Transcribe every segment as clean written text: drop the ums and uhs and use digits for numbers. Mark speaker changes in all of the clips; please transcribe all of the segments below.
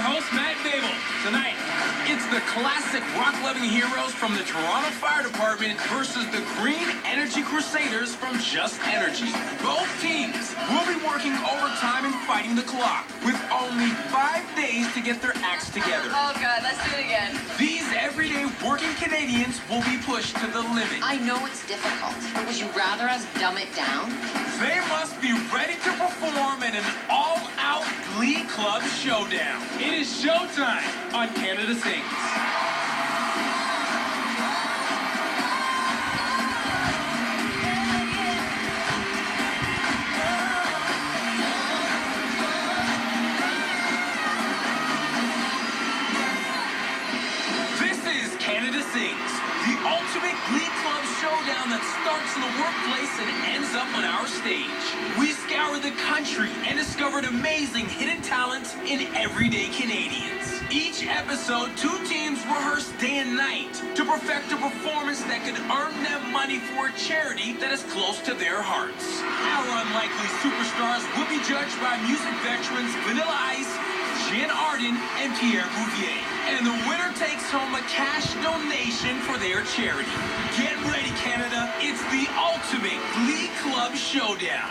Speaker 1: your host, Matt Babel. Tonight, it's the classic rock-loving heroes from the Toronto Fire Department versus the Green Energy Crusaders from Just Energy. Both teams will be working overtime and fighting the clock with only 5 days to get their acts together.
Speaker 2: Oh, God, let's do it again.
Speaker 1: These everyday working Canadians will be pushed to the limit.
Speaker 2: I know it's difficult, but would you rather us dumb it down?
Speaker 1: They must be ready to perform in an all-out Glee Club showdown. It is showtime on Canada Sings. This is Canada Sings, the ultimate Glee Club showdown that starts in the workplace and ends up on our stage. We scoured the country and discovered amazing hidden talents in everyday Canadians. Each episode, 2 teams rehearse day and night to perfect a performance that could earn them money for a charity that is close to their hearts. Our unlikely superstars will be judged by music veterans Vanilla Ice, Jen Arden, and Pierre Bouvier. And the winner takes home a cash donation for their charity. Get ready, Canada. It's the ultimate Glee Club showdown.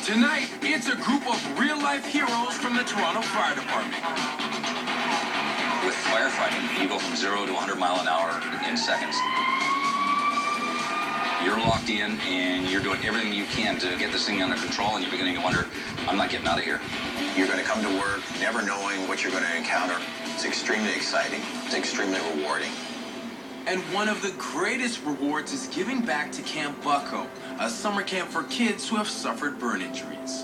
Speaker 1: Tonight, it's a group of real-life heroes from the Toronto Fire Department.
Speaker 3: With firefighting, you go from 0 to 100 mile an hour in seconds. You're locked in and you're doing everything you can to get this thing under control, and you're beginning to wonder, I'm not getting out of here.
Speaker 4: You're going to come to work never knowing what you're going to encounter. It's extremely exciting. It's extremely rewarding.
Speaker 1: And one of the greatest rewards is giving back to Camp Bucko, a summer camp for kids who have suffered burn injuries.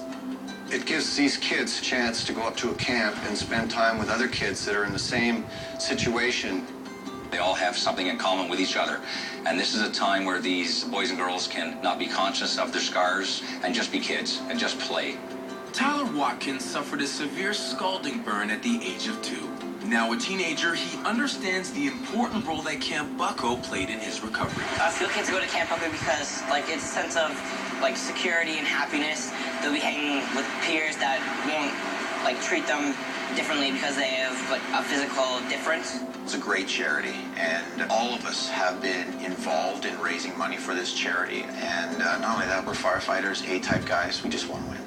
Speaker 5: It gives these kids a chance to go up to a camp and spend time with other kids that are in the same situation.
Speaker 3: They all have something in common with each other. And this is a time where these boys and girls can not be conscious of their scars and just be kids and just play.
Speaker 1: Tyler Watkins suffered a severe scalding burn at the age of 2. Now a teenager, he understands the important role that Camp Bucko played in his recovery.
Speaker 6: I feel kids go to Camp Bucko because, it's a sense of, security and happiness. They'll be hanging with peers that won't, treat them differently because they have, a physical difference.
Speaker 4: It's a great charity, and all of us have been involved in raising money for this charity. And not only that, we're firefighters, A-type guys. We just want to win.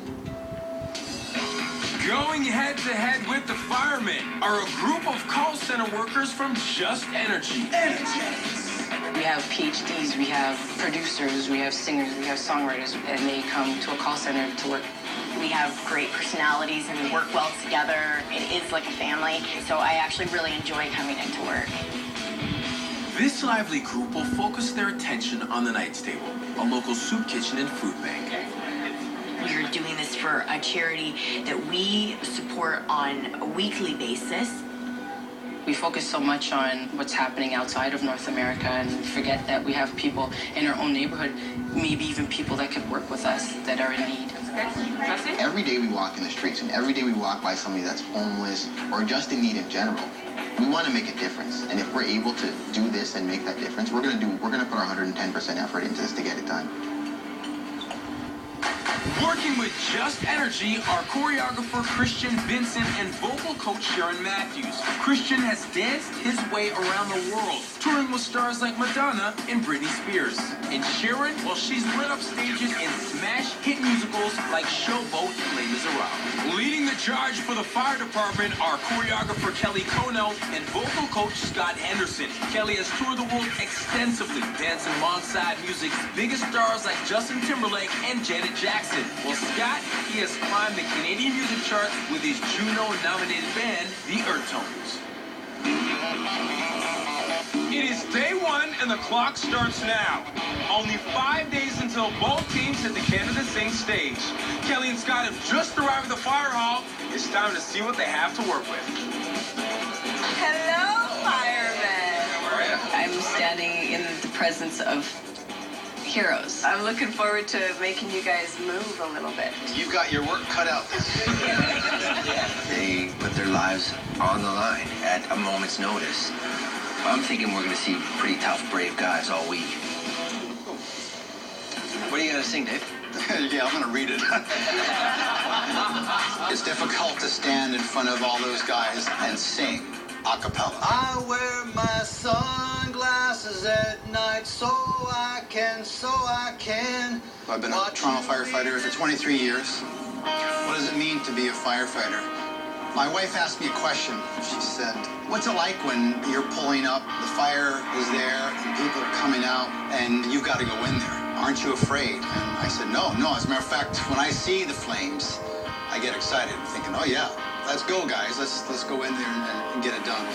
Speaker 1: Going head-to-head with the firemen are a group of call center workers from Just Energy.
Speaker 7: We have PhDs, we have producers, we have singers, we have songwriters, and they come to a call center to work.
Speaker 8: We have great personalities and we work well together. It is like a family, so I actually really enjoy coming into work.
Speaker 1: This lively group will focus their attention on the Knights Table, a local soup kitchen and food bank.
Speaker 8: We're doing this for a charity that we support on a weekly basis.
Speaker 7: We focus so much on what's happening outside of North America and forget that we have people in our own neighborhood, maybe even people that could work with us that are in need.
Speaker 9: Every day we walk in the streets and every day we walk by somebody that's homeless or just in need in general, we want to make a difference. And if we're able to do this and make that difference, we're going to put our 110% effort into this to get it done.
Speaker 1: Working with Just Energy are choreographer Christian Vincent and vocal coach Sharon Matthews. Christian has danced his way around the world, touring with stars like Madonna and Britney Spears. And Sharon, well, she's lit up stages in smash hit musicals like Showboat and Les Miserables. Leading the charge for the fire department are choreographer Kelly Kono and vocal coach Scott Henderson. Kelly has toured the world extensively, dancing alongside music's biggest stars like Justin Timberlake and Janet Jackson. Well, Scott, he has climbed the Canadian music charts with his Juno-nominated band, the Earthtones. It is day 1 and the clock starts now. Only 5 days until both teams hit the Canada Sings stage. Kelly and Scott have just arrived at the fire hall. It's time to see what they have to work with.
Speaker 2: Hello, firemen.
Speaker 1: How are you?
Speaker 7: I'm standing in the presence of heroes.
Speaker 2: I'm looking forward to making you guys move a little bit.
Speaker 4: You've got your work cut out. They put their lives on the line at a moment's notice. I'm thinking we're going to see pretty tough, brave guys all week. What are you going to sing, Dave?
Speaker 5: Yeah, I'm going to read it. It's difficult to stand in front of all those guys and sing a cappella. I wear my sunglasses at night so I can. I've been a Toronto firefighter for 23 years. What does it mean to be a firefighter? My wife asked me a question. She said, what's it like when you're pulling up, the fire is there, and people are coming out, and you've got to go in there? Aren't you afraid? And I said, no. As a matter of fact, when I see the flames, I get excited, thinking, oh yeah, let's go, guys. Let's go in there and get it done.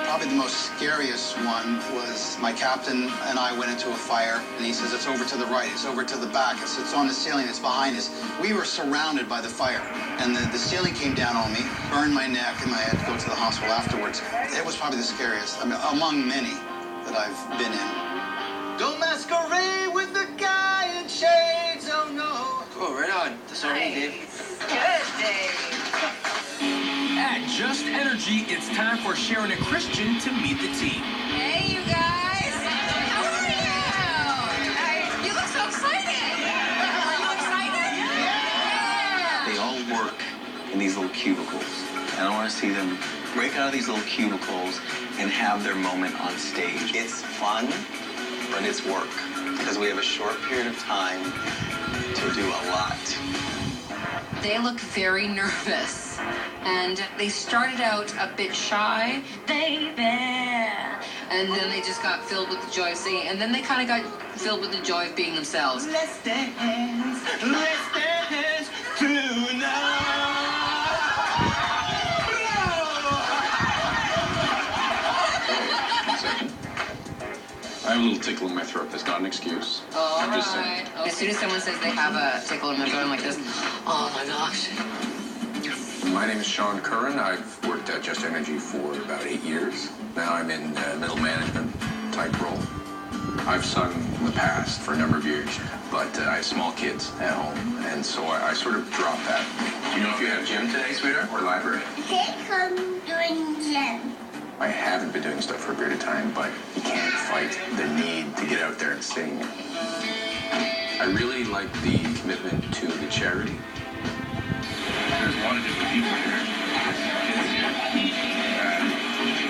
Speaker 5: Probably the most scariest one was my captain and I went into a fire, and he says, it's over to the right, it's over to the back, it's on the ceiling, it's behind us. We were surrounded by the fire, and the ceiling came down on me, burned my neck, and I had to go to the hospital afterwards. It was probably the scariest, among many that I've been in. Don't masquerade with the guy in shades, oh no.
Speaker 6: Oh, right on. That's all right, Dave.
Speaker 2: Good, Dave.
Speaker 1: At Just Energy, it's time for Sharon and Christian to meet the team.
Speaker 2: Hey, you guys. How are you? You look so excited. Are you excited? Yeah.
Speaker 4: They all work in these little cubicles. And I want to see them break out of these little cubicles and have their moment on stage. It's fun, but it's work. Because we have a short period of time to do a lot.
Speaker 2: They look very nervous, and they started out a bit shy, baby, and then they just got filled with the joy of singing, and then they kind of got filled with the joy of being themselves.
Speaker 1: Let's dance tonight.
Speaker 10: I have a little tickle in my throat. That's not an excuse.
Speaker 2: All
Speaker 10: just
Speaker 2: right. As soon as someone says they have a tickle in their throat, I'm like this. Oh my gosh.
Speaker 10: My name is Sean Curran. I've worked at Just Energy for about 8 years. Now I'm in middle management type role. I've sung in the past for a number of years, but I have small kids at home, and so I sort of dropped that. Do you know if you have gym today, sweetheart, or library?
Speaker 11: I'm doing gym.
Speaker 10: I haven't been doing stuff for a period of time, but you can't fight the need to get out there and sing. I really like the commitment to the charity. There's a lot of different people here. Kids here.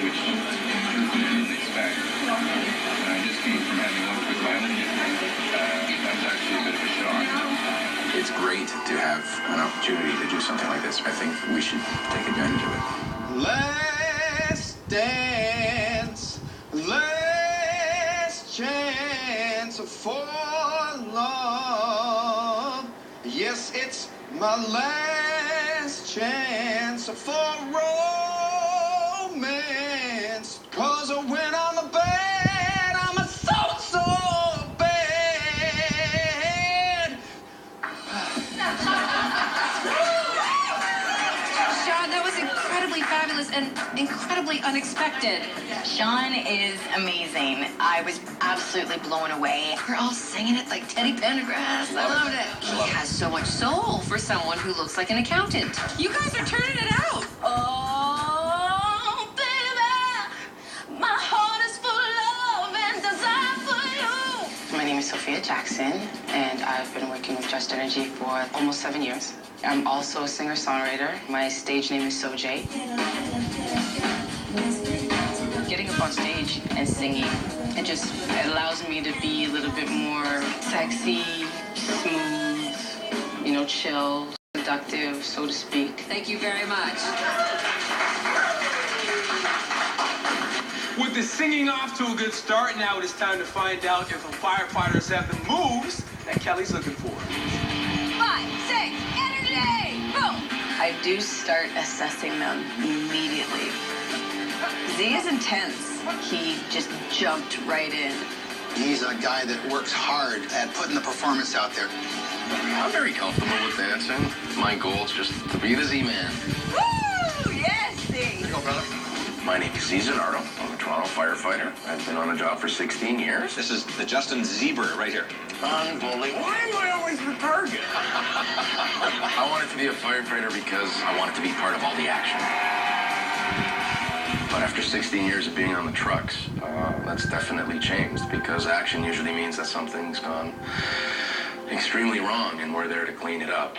Speaker 10: Which I didn't expect. And I just came from having one quick violin that was actually a bit of a shock. It's great to have an opportunity to do something like this. I think we should take advantage of it.
Speaker 5: Last dance, last chance for love. Yes, it's my last chance for romance. 'Cause when I'm a bad, I'm a so bad.
Speaker 2: Sean, that was incredibly fabulous and incredibly unexpected.
Speaker 8: Sean is amazing. I was absolutely blown away.
Speaker 2: We're all singing it like Teddy Pendergrass. I loved it. He has so much soul for someone who looks like an accountant. You guys are turning it out.
Speaker 8: Oh, baby, my heart is full of love and desire for you.
Speaker 7: My name is Sophia Jackson, and I've been working with Just Energy for almost 7 years. I'm also a singer-songwriter. My stage name is Sojay. Getting up on stage and singing, it allows me to be a little bit more sexy, smooth, chill, seductive, so to speak.
Speaker 2: Thank you very much.
Speaker 1: With the singing off to a good start, now it is time to find out if the firefighters have the moves that Kelly's looking for.
Speaker 2: 5, 6, energy, boom.
Speaker 8: I do start assessing them immediately. Z is intense. He just jumped right in.
Speaker 5: He's a guy that works hard at putting the performance out there.
Speaker 10: I'm very comfortable with dancing. My goal is just to be the Z-Man.
Speaker 2: Woo! Yes, Z.
Speaker 5: There you go, brother.
Speaker 10: My name is Z Zanardo. I'm a Toronto firefighter. I've been on the job for 16 years.
Speaker 3: This is the Justin Zebra right here.
Speaker 10: Unbelievable. Why am I always the target? I wanted to be a firefighter because I wanted to be part of all the action. But after 16 years of being on the trucks, that's definitely changed because action usually means that something's gone extremely wrong and we're there to clean it up.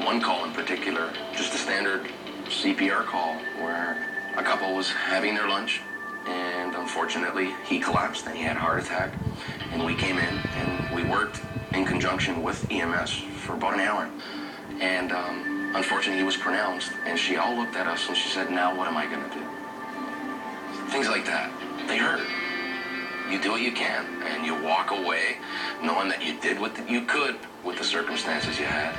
Speaker 10: One call in particular, just a standard CPR call where a couple was having their lunch and unfortunately he collapsed and he had a heart attack, and we came in and we worked in conjunction with EMS for about an hour, and unfortunately he was pronounced, and she all looked at us and she said, now what am I going to do? Things like that, they hurt. You do what you can and you walk away knowing that you did what you could with the circumstances you had.